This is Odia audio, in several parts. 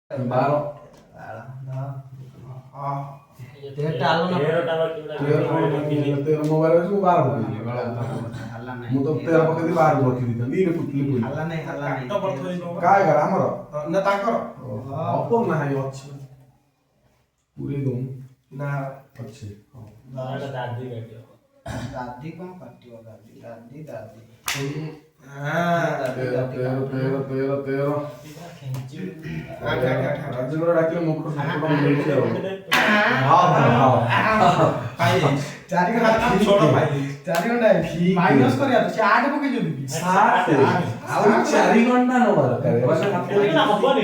12 मोबाइल में 12 ମୁଁ ତ 13 ପକେଇ 12 ରଖି ଦେଇଥିଲି ରେ ପୁଟଲି ପୁଲି ହଲା ନାହିଁ କାଏ ଘର ଆମର ନା ତାଙ୍କର ଅପ ନାହିଁ ଅଛି ପୁରୀ ଦଉଁ ନା ଅଛି ଦାଦି କାଟିବ ଦାଦି କଣ କାଟିବ ଦାଦି ରାଜେନ୍ଦ୍ର ଡାକିଲେ ମୁଖ ସଂକଟ ମିଳୁଛି ଆଉ ଚାରି ଘଣ୍ଟା ଛୋଟ ପାଇ 4 ଘଣ୍ଟା ମାଇନସ କରିବା ତ 8 ପକେଇ ଯଦି 7 ଆଉ 4 ଘଣ୍ଟା ନ ଦରକାର ନା ହବନି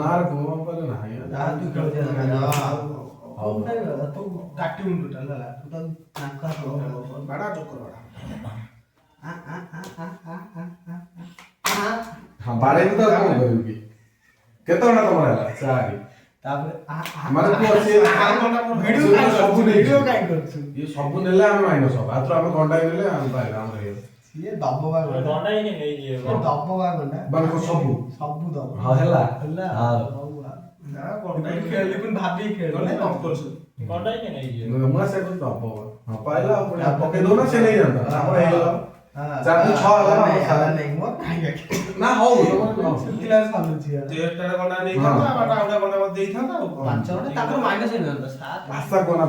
ନା ରେ ପୁଅ କହିଲେ ନାହିଁ ତୁ ଖେଳ ହଉ ତୁ କାଟି ଉଣ୍ଡୁ ହେଲା ତୁ ତ ନାକା ବଡା ଚୋକର ବଡା ହଁ ବାଡେଇ ତ କଣ କରିବୁ କି କେତେ ଘଣ୍ଟା ତମର ହେଲା 4 ତାପରେ ମାନେ ତୁ ଅଛି ଭିडिଓ କାଇଁ କରୁଛୁ ये सब नेले हम माइनस हो आत्र हम घंटा नेले हम पाइला हम रे ये दबवा ଦଣ୍ଡା ହିଁ ନେଇଯିବ दबवा घंटा बान को सब दब हां हैला हां ना घंटा खेलली पण भाभी खेल नहीं कम करछु ଦଣ୍ଡା ହିଁ ନେଇଯିବ मैं से कुछ दब हां पाइला अपने पके दो ना से नहीं जानता हमर हे गेला हां 4 6 होला ना साला नहीं मो काई ना हो तमर सुतिला सालु छिया 13 घंटा नहीं था बाटा उडा घंटा देई था 5 घंटा ताकर माइनस नहीं होता 7 भाषा कोना